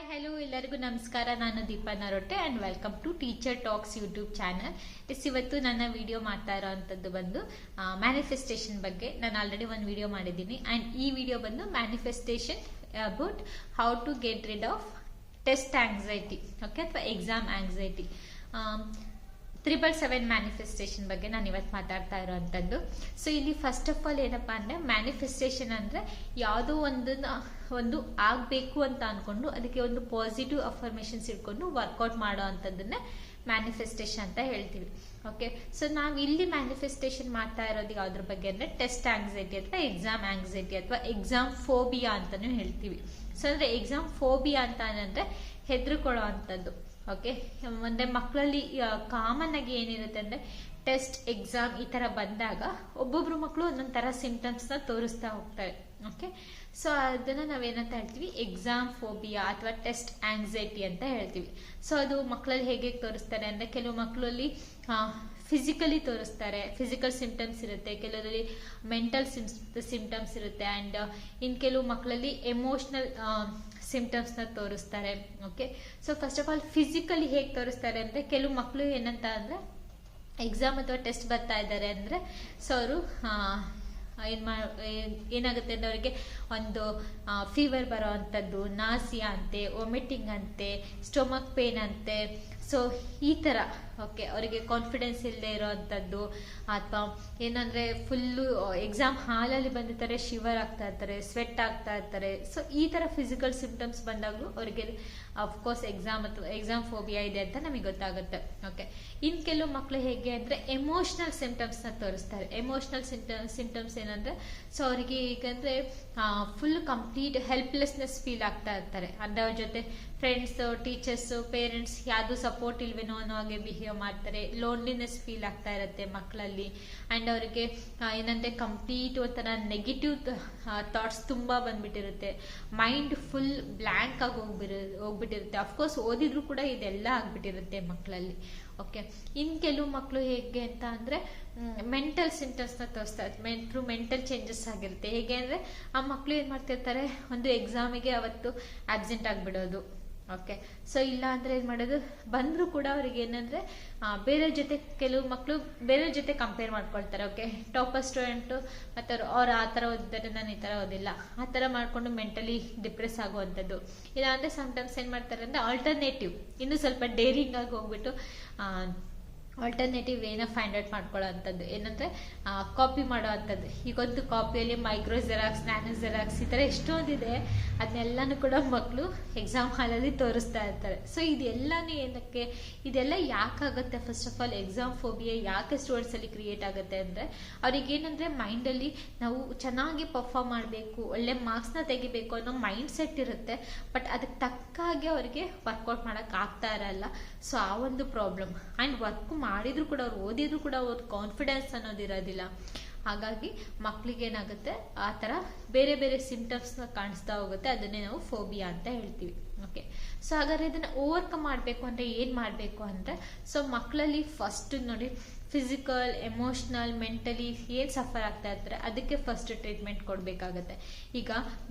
Hi hello ಎಲ್ಲರಿಗೂ ನಮಸ್ಕಾರ. ನಾನು Deepa Narote and welcome to teacher talks YouTube channel. ಇವತ್ತು ನನ್ನ ವಿಡಿಯೋ ಮಾಡ್ತಾ ಇರೋವಂಥದ್ದು ಬಂದು ಮ್ಯಾನಿಫೆಸ್ಟೇಷನ್ ಬಗ್ಗೆ. ನಾನು ಆಲ್ರೆಡಿ ಒಂದು ವಿಡಿಯೋ ಮಾಡಿದ್ದೀನಿ ಅಂಡ್ ಈ ವಿಡಿಯೋ ಬಂದು manifestation about how to get rid of test anxiety, okay, ಅಥವಾ ಎಕ್ಸಾಮ್ ಆಂಗ್ಸೈಟಿ. 777 ಮ್ಯಾನಿಫೆಸ್ಟೇಷನ್ ಬಗ್ಗೆ ನಾನು ಇವತ್ತು ಮಾತಾಡ್ತಾ ಇರೋವಂಥದ್ದು. ಸೊ ಇಲ್ಲಿ ಫಸ್ಟ್ ಆಫ್ ಆಲ್ ಏನಪ್ಪಾ ಅಂದ್ರೆ, ಮ್ಯಾನಿಫೆಸ್ಟೇಷನ್ ಅಂದ್ರೆ ಯಾವುದೋ ಒಂದು ಆಗಬೇಕು ಅಂತ ಅನ್ಕೊಂಡು ಅದಕ್ಕೆ ಒಂದು ಪಾಸಿಟಿವ್ ಅಫರ್ಮೇಷನ್ಸ್ ಇಟ್ಕೊಂಡು ವರ್ಕೌಟ್ ಮಾಡೋ ಅಂಥದ್ದನ್ನೇ ಮ್ಯಾನಿಫೆಸ್ಟೇಷನ್ ಅಂತ ಹೇಳ್ತೀವಿ. ಓಕೆ, ಸೊ ನಾವು ಇಲ್ಲಿ ಮ್ಯಾನಿಫೆಸ್ಟೇಷನ್ ಮಾಡ್ತಾ ಇರೋದು ಯಾವ್ದ್ರ ಬಗ್ಗೆ ಅಂದ್ರೆ ಟೆಸ್ಟ್ ಆಂಗ್ಸೈಟಿ ಅಥವಾ ಎಕ್ಸಾಮ್ ಆಂಗ್ಸೈಟಿ ಅಥವಾ ಎಕ್ಸಾಮ್ ಫೋಬಿಯಾ ಅಂತಾನು ಹೇಳ್ತೀವಿ. ಸೊ ಅಂದ್ರೆ ಎಕ್ಸಾಮ್ ಫೋಬಿಯಾ ಅಂತ ಅಂದ್ರೆ ಹೆದರ್ಕೊಳ್ಳೋ ಅಂಥದ್ದು. ಓಕೆ, ಅಂದ್ರೆ ಮಕ್ಕಳಲ್ಲಿ ಕಾಮನ್ ಆಗಿ ಏನಿರುತ್ತೆ ಅಂದ್ರೆ ಟೆಸ್ಟ್ ಎಕ್ಸಾಮ್ ಈ ತರ ಬಂದಾಗ ಒಬ್ಬೊಬ್ರು ಮಕ್ಕಳು ಒಂದೊಂದ್ ತರ ಸಿಂಪ್ಟಮ್ಸ್ ನ ತೋರಿಸ್ತಾ ಹೋಗ್ತಾರೆ. ಓಕೆ, ಸೊ ಅದನ್ನ ನಾವೇನಂತ ಹೇಳ್ತೀವಿ, ಎಕ್ಸಾಮ್ ಫೋಬಿಯಾ ಅಥವಾ ಟೆಸ್ಟ್ ಆಂಗ್ಸೈಟಿ ಅಂತ ಹೇಳ್ತೀವಿ. ಸೊ ಅದು ಮಕ್ಕಳಲ್ಲಿ ಹೇಗೆ ತೋರಿಸ್ತಾರೆ ಅಂದ್ರೆ, ಕೆಲವು ಮಕ್ಕಳಲ್ಲಿ ಫಿಸಿಕಲಿ ತೋರಿಸ್ತಾರೆ, ಫಿಸಿಕಲ್ ಸಿಂಪ್ಟಮ್ಸ್ ಇರುತ್ತೆ, ಕೆಲವರಲ್ಲಿ ಮೆಂಟಲ್ ಸಿಂಪ್ಟಮ್ಸ್ ಇರುತ್ತೆ ಅಂಡ್ ಇನ್ ಕೆಲವು ಮಕ್ಕಳಲ್ಲಿ ಎಮೋಷನಲ್ ಸಿಂಪ್ಟಮ್ಸ್ ನ ತೋರಿಸ್ತಾರೆ. Okay, so first of all physically ಹೇಗೆ ತೋರಿಸ್ತಾರೆ ಅಂದ್ರೆ, ಕೆಲವು ಮಕ್ಕಳು ಏನಂತ ಅಂದ್ರೆ ಎಕ್ಸಾಮ್ ಅಥವಾ ಟೆಸ್ಟ್ ಬರ್ತಾ ಇದ್ದಾರೆ ಅಂದ್ರೆ, ಸೊ ಅವರು ಏನಾಗುತ್ತೆ ಅಂದ್ರೆ ಅವರಿಗೆ ಒಂದು ಫೀವರ್ ಬರೋ ಅಂಥದ್ದು, ನಾಸಿಯಾ ಅಂತೆ, ವಾಮಿಟಿಂಗ್ ಅಂತೆ, ಸ್ಟೊಮಕ್ ಪೇನ್ ಅಂತೆ. ಸೊ ಈ ತರ ಓಕೆ, ಅವರಿಗೆ ಕಾನ್ಫಿಡೆನ್ಸ್ ಇಲ್ಲದೆ ಇರೋ ಅಂಥದ್ದು, ಅಥವಾ ಏನಂದ್ರೆ ಫುಲ್ಲು ಎಕ್ಸಾಮ್ ಹಾಲಲ್ಲಿ ಬಂದಿರ್ತಾರೆ, ಶಿವರ್ ಆಗ್ತಾ ಇರ್ತಾರೆ, ಸ್ವೆಟ್ ಆಗ್ತಾ ಇರ್ತಾರೆ. ಸೊ ಈ ತರ ಫಿಸಿಕಲ್ ಸಿಂಪ್ಟಮ್ಸ್ ಬಂದಾಗಲೂ ಅವರಿಗೆ ಅಫ್ಕೋರ್ಸ್ ಎಕ್ಸಾಮ್ ಅಥವಾ ಎಕ್ಸಾಮ್ ಫೋಬಿಯಾ ಇದೆ ಅಂತ ನಮಗೆ ಗೊತ್ತಾಗುತ್ತೆ. ಓಕೆ, ಇನ್ ಕೆಲವು ಮಕ್ಕಳು ಹೇಗೆ ಅಂದ್ರೆ ಎಮೋಷನಲ್ ಸಿಂಪ್ಟಮ್ಸ್ ನ ತೋರಿಸ್ತಾರೆ. ಎಮೋಷನಲ್ ಸಿಂಪ್ಟಮ್ಸ್ ಏನಂದ್ರೆ, ಸೊ ಅವರಿಗೆ ಈಗಂದ್ರೆ ಫುಲ್ ಕಂಪ್ಲೀಟ್ ಹೆಲ್ಪ್ಲೆಸ್ನೆಸ್ ಫೀಲ್ ಆಗ್ತಾ ಇರ್ತಾರೆ. ಅಂದ್ರೆ ಅವ್ರ ಜೊತೆ ಫ್ರೆಂಡ್ಸ್, ಟೀಚರ್ಸ್, ಪೇರೆಂಟ್ಸ್ ಯಾವ್ದು ಸಪೋರ್ಟ್ ಇಲ್ವೇನೋ ಅನ್ನೋ ಹಾಗೆ ಬಿಹೇವ್ ಮಾಡ್ತಾರೆ. ಲೋನ್ಲಿನೆಸ್ ಫೀಲ್ ಆಗ್ತಾ ಇರುತ್ತೆ ಮಕ್ಕಳಲ್ಲಿ ಅಂಡ್ ಅವರಿಗೆ ಏನಂದ್ರೆ ಕಂಪ್ಲೀಟ್ ಒಂಥರ ನೆಗೆಟಿವ್ ಥಾಟ್ಸ್ ತುಂಬಾ ಬಂದ್ಬಿಟ್ಟಿರುತ್ತೆ. ಮೈಂಡ್ ಫುಲ್ ಬ್ಲ್ಯಾಂಕ್ ಆಗಿ ಹೋಗ್ಬಿಟ್ಟಿರುತ್ತೆ. ಅಫ್ಕೋರ್ಸ್ ಓದಿದ್ರು ಕೂಡ ಇದೆಲ್ಲ ಆಗ್ಬಿಟ್ಟಿರುತ್ತೆ ಮಕ್ಕಳಲ್ಲಿ. ಓಕೆ, ಇನ್ ಕೆಲವು ಮಕ್ಕಳು ಹೇಗೆ ಅಂತ ಅಂದ್ರೆ ಮೆಂಟಲ್ ಸಿಂಪ್ಟಮ್ಸ್ ನ ತೋರಿಸ್ತಾರೆ. ಥ್ರೂ ಮೆಂಟಲ್ ಚೇಂಜಸ್ ಆಗಿರುತ್ತೆ. ಹೇಗೆ ಅಂದ್ರೆ ಆ ಮಕ್ಕಳು ಏನ್ ಮಾಡ್ತಿರ್ತಾರೆ, ಒಂದು ಎಕ್ಸಾಮಿಗೆ ಅವತ್ತು ಆಬ್ಸೆಂಟ್ ಆಗ್ಬಿಡೋದು. ಓಕೆ, ಸೊ ಇಲ್ಲ ಅಂದ್ರೆ ಏನ್ ಮಾಡೋದು, ಬಂದ್ರು ಕೂಡ ಅವ್ರಿಗೆ ಏನಂದ್ರೆ ಬೇರೆ ಜೊತೆ, ಕೆಲವು ಮಕ್ಕಳು ಬೇರೆ ಜೊತೆ ಕಂಪೇರ್ ಮಾಡ್ಕೊಳ್ತಾರೆ. ಓಕೆ, ಟಾಪರ್ ಸ್ಟೂಡೆಂಟ್ ಮತ್ತೆ ಅವ್ರು ಆ ತರ ಓದಿದ್ದಾರೆ, ನಾನು ಈ ತರ ಓದಿಲ್ಲ, ಆ ತರ ಮಾಡ್ಕೊಂಡು ಮೆಂಟಲಿ ಡಿಪ್ರೆಸ್ ಆಗುವಂಥದ್ದು. ಇಲ್ಲ ಅಂದ್ರೆ ಸಮ್ಟೈಮ್ಸ್ ಏನ್ ಮಾಡ್ತಾರೆ ಅಂದ್ರೆ ಆಲ್ಟರ್ನೇಟಿವ್, ಇನ್ನು ಸ್ವಲ್ಪ ಡೇರಿಂಗ್ ಆಗಿ ಹೋಗ್ಬಿಟ್ಟು ಆಲ್ಟರ್ನೇಟಿವ್ ವೇನ ಫೈಂಡ್ ಔಟ್ ಮಾಡ್ಕೊಳ್ಳೋ ಅಂಥದ್ದು. ಏನಂದ್ರೆ ಕಾಪಿ ಮಾಡೋ ಅಂಥದ್ದು. ಈಗೊಂದು ಕಾಪಿಯಲ್ಲಿ ಮೈಕ್ರೋ ಜೆರಾಕ್ಸ್, ನ್ಯಾನೋ ಜೆರಾಕ್ಸ್ ಈ ತರ ಎಷ್ಟೊಂದಿದೆ. ಅದನ್ನೆಲ್ಲಾನು ಕೂಡ ಮಕ್ಕಳು ಎಕ್ಸಾಮ್ ಹಾಲಲ್ಲಿ ತೋರಿಸ್ತಾ ಇರ್ತಾರೆ. ಸೊ ಇದೆಲ್ಲಾನು ಏನಕ್ಕೆ, ಇದೆಲ್ಲ ಯಾಕಾಗುತ್ತೆ, first of all exam phobia ಯಾಕೆ ಸ್ಟೂಡೆಂಟ್ಸ್ ಅಲ್ಲಿ ಕ್ರಿಯೇಟ್ ಆಗುತ್ತೆ ಅಂದ್ರೆ, ಅವ್ರಿಗೆ ಏನಂದ್ರೆ ಮೈಂಡ್ ಅಲ್ಲಿ ನಾವು ಚೆನ್ನಾಗಿ ಪರ್ಫಾರ್ಮ್ ಮಾಡಬೇಕು, ಒಳ್ಳೆ ಮಾರ್ಕ್ಸ್ ನ ತೆಗಿಬೇಕು ಅನ್ನೋ ಮೈಂಡ್ ಸೆಟ್ ಇರುತ್ತೆ. ಬಟ್ ಅದಕ್ಕೆ ತಕ್ಕಾಗೆ ಅವ್ರಿಗೆ ವರ್ಕೌಟ್ ಮಾಡಕ್ ಆಗ್ತಾ ಇರಲ್ಲ. ಸೊ ಆ ಒಂದು ಪ್ರಾಬ್ಲಮ್. ಅಂಡ್ ವರ್ಕ್ ಮಾಡಿದ್ರು ಕೂಡ, ಅವ್ರು ಓದಿದ್ರು ಕೂಡ ಅವ್ರ ಕಾನ್ಫಿಡೆನ್ಸ್ ಅನ್ನೋದಿರೋದಿಲ್ಲ. ಹಾಗಾಗಿ ಮಕ್ಳಿಗೆ ಏನಾಗುತ್ತೆ, ಆ ತರ ಬೇರೆ ಬೇರೆ ಸಿಂಪ್ಟಮ್ಸ್ ನ ಕಾಣಿಸ್ತಾ ಹೋಗುತ್ತೆ. ಅದನ್ನೇ ನಾವು ಫೋಬಿಯಾ ಅಂತ ಹೇಳ್ತೀವಿ. ಓಕೆ, ಸೊ ಹಾಗಾದ್ರೆ ಇದನ್ನ ಓವರ್ಕಮ್ ಮಾಡ್ಬೇಕು ಅಂದ್ರೆ ಏನ್ ಮಾಡ್ಬೇಕು ಅಂದ್ರೆ, ಸೊ ಮಕ್ಕಳಲ್ಲಿ ಫಸ್ಟ್ ನೋಡಿ, ಫಿಸಿಕಲ್, ಎಮೋಷನಲ್, ಮೆಂಟಲಿ ಏನ್ ಸಫರ್ ಆಗ್ತಾ ಇರ್ತಾರೆ ಅದಕ್ಕೆ ಫಸ್ಟ್ ಟ್ರೀಟ್ಮೆಂಟ್ ಕೊಡ್ಬೇಕಾಗತ್ತೆ. ಈಗ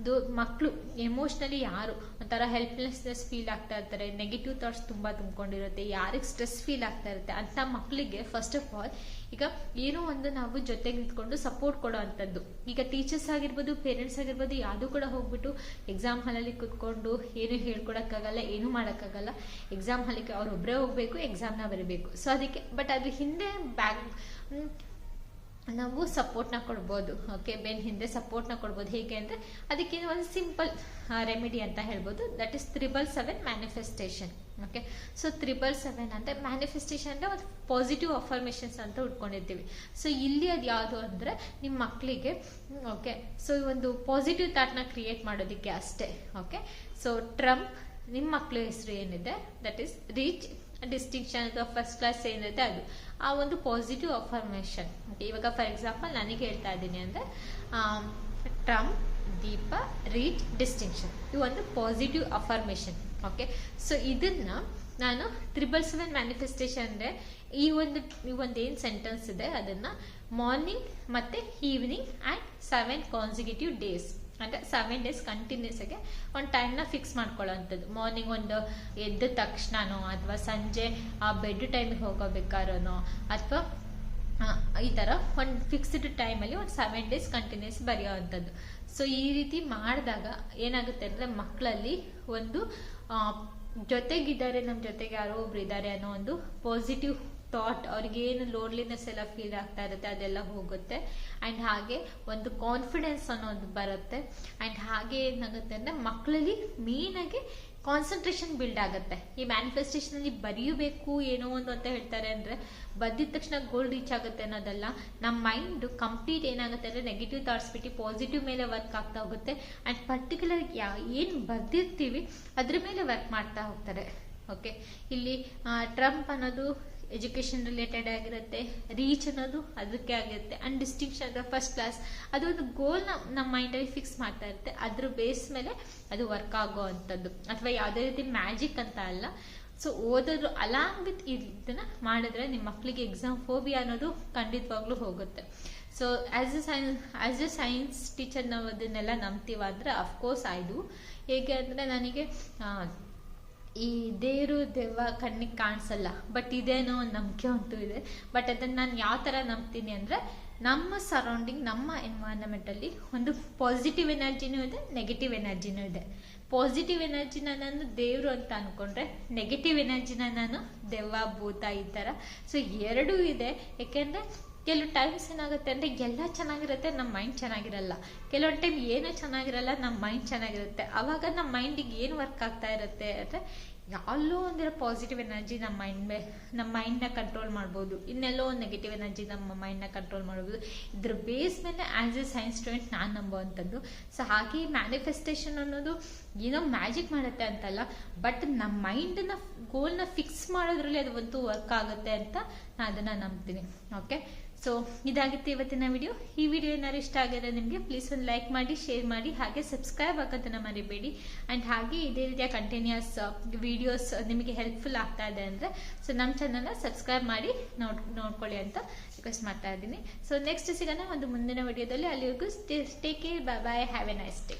ಮಕ್ಕಳು ಎಮೋಷನಲಿ ಯಾರು ಒಂಥರ ಹೆಲ್ಪ್ಲೆಸ್ನೆಸ್ ಫೀಲ್ ಆಗ್ತಾ ಇರ್ತಾರೆ, ನೆಗೆಟಿವ್ ಥಾಟ್ಸ್ ತುಂಬಾ ತುಂಬಿಕೊಂಡಿರುತ್ತೆ, ಯಾರಿಗೆ ಸ್ಟ್ರೆಸ್ ಫೀಲ್ ಆಗ್ತಾ ಇರುತ್ತೆ ಅಂತ ಮಕ್ಕಳಿಗೆ ಫಸ್ಟ್ ಆಫ್ ಆಲ್ ಈಗ ಏನೋ ಒಂದು ನಾವು ಜೊತೆಗೆ ನಿಂತ್ಕೊಂಡು ಸಪೋರ್ಟ್ ಕೊಡೋ ಅಂಥದ್ದು. ಈಗ ಟೀಚರ್ಸ್ ಆಗಿರ್ಬೋದು, ಪೇರೆಂಟ್ಸ್ ಆಗಿರ್ಬೋದು, ಯಾವುದು ಕೂಡ ಹೋಗ್ಬಿಟ್ಟು ಎಕ್ಸಾಮ್ ಹಾಲಲ್ಲಿ ಕುತ್ಕೊಂಡು ಏನು ಹೇಳ್ಕೊಡಕ್ಕಾಗಲ್ಲ, ಏನು ಮಾಡೋಕ್ಕಾಗಲ್ಲ. ಎಕ್ಸಾಮ್ ಹಾಲಿಗೆ ಅವ್ರೊಬ್ಬರೇ ಹೋಗ್ಬೇಕು, ಎಕ್ಸಾಮ್ನ ಬರೀಬೇಕು. ಸೊ ಅದಕ್ಕೆ ಬಟ್ ಅದ್ರ ಹಿಂದೆ ನಾವು ಸಪೋರ್ಟ್ನ ಕೊಡ್ಬೋದು. ಓಕೆ, ಬೆನ್ ಹಿಂದೆ ಸಪೋರ್ಟ್ನ ಕೊಡ್ಬೋದು. ಹೇಗೆ ಅಂದ್ರೆ ಅದಕ್ಕೆ ಒಂದು ಸಿಂಪಲ್ ರೆಮಿಡಿ ಅಂತ ಹೇಳ್ಬೋದು. That is 777 manifestation. Okay, so 777 ಅಂದ್ರೆ ಮ್ಯಾನಿಫೆಸ್ಟೇಷನ್ ಅಂದ್ರೆ ಒಂದು ಪಾಸಿಟಿವ್ ಅಫರ್ಮೇಷನ್ಸ್ ಅಂತ ಉಟ್ಕೊಂಡಿರ್ತೀವಿ. ಸೊ ಇಲ್ಲಿ ಅದು ಯಾವುದು ಅಂದ್ರೆ ನಿಮ್ಮ ಮಕ್ಕಳಿಗೆ ಓಕೆ, ಸೊ ಒಂದು ಪಾಸಿಟಿವ್ ಥಾಟ್ ನ ಕ್ರಿಯೇಟ್ ಮಾಡೋದಿಕ್ಕೆ ಅಷ್ಟೇ. ಓಕೆ, ಸೊ ಟ್ರಂಪ್ ನಿಮ್ಮ ಮಕ್ಕಳ ಹೆಸರು ಏನಿದೆ, ದಟ್ ಈಸ್ ರೀಚ್ ಡಿಸ್ಟಿಂಕ್ಷನ್ ಅಥವಾ ಫಸ್ಟ್ ಕ್ಲಾಸ್ ಏನಿದೆ ಅದು, ಆ ಒಂದು ಪಾಸಿಟಿವ್ ಅಫರ್ಮೇಷನ್. ಇವಾಗ ಫಾರ್ ಎಕ್ಸಾಂಪಲ್ ನನಗೆ ಹೇಳ್ತಾ ಇದ್ದೀನಿ ಅಂದ್ರೆ ಟ್ರಂಪ್, ದೀಪ, ರೀಚ್ ಡಿಸ್ಟಿಂಕ್ಷನ್, ಇದು ಒಂದು ಪಾಸಿಟಿವ್ ಅಫರ್ಮೇಷನ್. ಓಕೆ, ಸೊ ಇದನ್ನ ನಾನು 777 ಮ್ಯಾನಿಫೆಸ್ಟೇಷನ್ ಅಂದ್ರೆ ಈ ಒಂದು ಏನ್ ಸೆಂಟೆನ್ಸ್ ಇದೆ ಅದನ್ನ ಮಾರ್ನಿಂಗ್ ಮತ್ತೆ ಈವ್ನಿಂಗ್ ಅಂಡ್ 7 ಕಾನ್ಸಿಕ್ಯೂಟಿವ್ ಡೇಸ್. ಅಂದರೆ 7 days ಕಂಟಿನ್ಯೂಸ್ ಆಗಿ ಒಂದು ಟೈಮ್ನ ಫಿಕ್ಸ್ ಮಾಡ್ಕೊಳ್ಳೋವಂಥದ್ದು. ಮಾರ್ನಿಂಗ್ ಒಂದು ಎದ್ದ ತಕ್ಷಣನೋ ಅಥವಾ ಸಂಜೆ ಬೆಡ್ ಟೈಮಿಗೆ ಹೋಗೋಬೇಕಾದ್ರೂ ಅಥವಾ ಈ ಥರ ಒಂದು ಫಿಕ್ಸ್ಡ್ ಟೈಮಲ್ಲಿ ಒಂದು 7 days ಕಂಟಿನ್ಯೂಸ್ ಬರೆಯೋವಂಥದ್ದು. ಸೊ ಈ ರೀತಿ ಮಾಡಿದಾಗ ಏನಾಗುತ್ತೆ ಅಂದರೆ ಮಕ್ಕಳಲ್ಲಿ ಒಂದು ಜೊತೆಗಿದ್ದಾರೆ, ನಮ್ಮ ಜೊತೆಗೆ ಯಾರೋ ಒಬ್ರು ಇದ್ದಾರೆ ಅನ್ನೋ ಒಂದು ಪಾಸಿಟಿವ್ ಥಾಟ್, ಅವ್ರಿಗೆ ಏನು ಲೋನ್ಲಿನೆಸ್ ಎಲ್ಲ ಫೀಲ್ ಆಗ್ತಾ ಇರುತ್ತೆ ಅದೆಲ್ಲ ಹೋಗುತ್ತೆ. ಆ್ಯಂಡ್ ಹಾಗೆ ಒಂದು ಕಾನ್ಫಿಡೆನ್ಸ್ ಅನ್ನೋದು ಬರುತ್ತೆ. ಆ್ಯಂಡ್ ಹಾಗೆ ಏನಾಗುತ್ತೆ ಅಂದರೆ ಮಕ್ಕಳಲ್ಲಿ ಮೇಯ್ನಾಗಿ ಕಾನ್ಸಂಟ್ರೇಷನ್ ಬಿಲ್ಡ್ ಆಗುತ್ತೆ. ಈ ಮ್ಯಾನಿಫೆಸ್ಟೇಷನಲ್ಲಿ ಬರೆಯಬೇಕು ಏನೋ ಒಂದು ಅಂತ ಹೇಳ್ತಾರೆ ಅಂದರೆ ಬದ್ದಿದ ತಕ್ಷಣ ಗೋಲ್ ರೀಚ್ ಆಗುತ್ತೆ ಅನ್ನೋದಲ್ಲ. ನಮ್ಮ ಮೈಂಡು ಕಂಪ್ಲೀಟ್ ಏನಾಗುತ್ತೆ ಅಂದರೆ ನೆಗೆಟಿವ್ ಥಾಟ್ಸ್ ಬಿಟ್ಟು ಪಾಸಿಟಿವ್ ಮೇಲೆ ವರ್ಕ್ ಆಗ್ತಾ ಹೋಗುತ್ತೆ. ಆ್ಯಂಡ್ ಪರ್ಟಿಕ್ಯುಲರ್ ಏನು ಬರ್ದಿರ್ತೀವಿ ಅದ್ರ ಮೇಲೆ ವರ್ಕ್ ಮಾಡ್ತಾ ಹೋಗ್ತಾರೆ. ಓಕೆ, ಇಲ್ಲಿ ಟ್ರಂಪ್ ಅನ್ನೋದು ಎಜುಕೇಷನ್ ರಿಲೇಟೆಡ್ ಆಗಿರುತ್ತೆ, ರೀಚ್ ಅನ್ನೋದು ಅದಕ್ಕೆ ಆಗಿರುತ್ತೆ, ಆ್ಯಂಡ್ ಡಿಸ್ಟಿಂಕ್ಷನ್ ಅಥವಾ ಫಸ್ಟ್ ಕ್ಲಾಸ್ ಅದೊಂದು ಗೋಲ್ನ ನಮ್ಮ ಮೈಂಡಲ್ಲಿ ಫಿಕ್ಸ್ ಮಾಡ್ತಾ ಇರುತ್ತೆ. ಅದ್ರ ಬೇಸ್ ಮೇಲೆ ಅದು ವರ್ಕ್ ಆಗೋ ಅಂಥದ್ದು, ಅಥವಾ ಯಾವುದೇ ರೀತಿ ಮ್ಯಾಜಿಕ್ ಅಂತ ಅಲ್ಲ. ಸೊ ಓದೋದು ಅಲಾಂಗ್ ವಿತ್ ಇದನ್ನ ಮಾಡಿದ್ರೆ ನಿಮ್ಮ ಮಕ್ಕಳಿಗೆ ಎಕ್ಸಾಮ್ ಫೋಬಿಯಾ ಅನ್ನೋದು ಖಂಡಿತವಾಗ್ಲೂ ಹೋಗುತ್ತೆ. So as A science teacher ನಾವು ಅದನ್ನೆಲ್ಲ ನಂಬ್ತೀವ ಅಂದರೆ ಅಫ್ಕೋರ್ಸ್ ಆಯ್ದು. ಹೇಗೆ ಅಂದರೆ ನನಗೆ ಈ ದೇವರು ದೆವ್ವ ಕಣ್ಣಿಗೆ ಕಾಣಿಸಲ್ಲ, ಬಟ್ ಇದೇನೋ ಒಂದು ನಂಬಿಕೆ ಅಂತೂ ಇದೆ. ಬಟ್ ಅದನ್ನು ನಾನು ಯಾವ ಥರ ನಂಬ್ತೀನಿ ಅಂದರೆ ನಮ್ಮ ಸರೌಂಡಿಂಗ್, ನಮ್ಮ ಎನ್ವೈರನ್ಮೆಂಟಲ್ಲಿ ಒಂದು ಪಾಸಿಟಿವ್ ಎನರ್ಜಿನೂ ಇದೆ, ನೆಗೆಟಿವ್ ಎನರ್ಜಿನೂ ಇದೆ. ಪಾಸಿಟಿವ್ ಎನರ್ಜಿನ ನಾನು ದೇವರು ಅಂತ ಅಂದ್ಕೊಂಡ್ರೆ, ನೆಗೆಟಿವ್ ಎನರ್ಜಿನ ನಾನು ದೆವ್ವ ಭೂತ ಈ ಥರ. ಸೊ ಎರಡೂ ಇದೆ. ಯಾಕೆಂದರೆ ಕೆಲವು ಟೈಮ್ಸ್ ಏನಾಗುತ್ತೆ ಅಂದರೆ ಎಲ್ಲ ಚೆನ್ನಾಗಿರುತ್ತೆ, ನಮ್ಮ ಮೈಂಡ್ ಚೆನ್ನಾಗಿರಲ್ಲ. ಕೆಲವೊಂದು ಟೈಮ್ ಏನೂ ಚೆನ್ನಾಗಿರಲ್ಲ, ನಮ್ಮ ಮೈಂಡ್ ಚೆನ್ನಾಗಿರುತ್ತೆ. ಆವಾಗ ನಮ್ಮ ಮೈಂಡಿಗೆ ಏನು ವರ್ಕ್ ಆಗ್ತಾ ಇರುತ್ತೆ ಅಂದರೆ ಎಲ್ಲೋ ಒಂದಿರೋ ಪಾಸಿಟಿವ್ ಎನರ್ಜಿ ನಮ್ಮ ಮೈಂಡ್ನ ಕಂಟ್ರೋಲ್ ಮಾಡ್ಬೋದು, ಇನ್ನೆಲ್ಲೋ ಒಂದು ನೆಗೆಟಿವ್ ಎನರ್ಜಿ ನಮ್ಮ ಮೈಂಡ್ನ ಕಂಟ್ರೋಲ್ ಮಾಡ್ಬೋದು. ಇದ್ರ ಬೇಸ್ ಮೇಲೆ ಆ್ಯಸ್ ಎ ಸೈನ್ಸ್ ಸ್ಟೂಡೆಂಟ್ ನಾನು ನಂಬೋವಂಥದ್ದು. ಸೊ ಹಾಗೆ ಮ್ಯಾನಿಫೆಸ್ಟೇಷನ್ ಅನ್ನೋದು ಏನೋ ಮ್ಯಾಜಿಕ್ ಮಾಡುತ್ತೆ ಅಂತಲ್ಲ, ಬಟ್ ನಮ್ಮ ಮೈಂಡನ್ನ ಗೋಲ್ನ ಫಿಕ್ಸ್ ಮಾಡೋದ್ರಲ್ಲಿ ಅದು ಒಂದು ವರ್ಕ್ ಆಗುತ್ತೆ ಅಂತ ನಾನು ಅದನ್ನು ನಂಬ್ತೀನಿ. ಓಕೆ, ಸೊ ಇದಾಗಿತ್ತು ಇವತ್ತಿನ ವಿಡಿಯೋ. ಈ ವಿಡಿಯೋ ಏನಾದ್ರು ಇಷ್ಟ ಆಗಿದ್ರೆ ನಿಮಗೆ ಪ್ಲೀಸ್ ಒಂದು ಲೈಕ್ ಮಾಡಿ, ಶೇರ್ ಮಾಡಿ, ಹಾಗೆ ಸಬ್ಸ್ಕ್ರೈಬ್ ಆಗೋದನ್ನು ಮರಿಬೇಡಿ. ಆ್ಯಂಡ್ ಹಾಗೆ ಇದೇ ರೀತಿಯ ಕಂಟಿನ್ಯೂಸ್ ವಿಡಿಯೋಸ್ ನಿಮಗೆ ಹೆಲ್ಪ್ಫುಲ್ ಆಗ್ತಾ ಇದೆ ಅಂದರೆ ಸೊ ನಮ್ಮ ಚಾನಲ್ನ ಸಬ್ಸ್ಕ್ರೈಬ್ ಮಾಡಿ ನೋಡ್ಕೊಳ್ಳಿ ಅಂತ ರಿಕ್ವೆಸ್ಟ್ ಮಾಡ್ತಾ ಇದ್ದೀನಿ. ಸೊ ನೆಕ್ಸ್ಟ್ ಸಿಗೋಣ ಒಂದು ಮುಂದಿನ ವಿಡಿಯೋದಲ್ಲಿ. ಅಲ್ಲಿವರೆಗೂ take care, bye bye, have a nice day.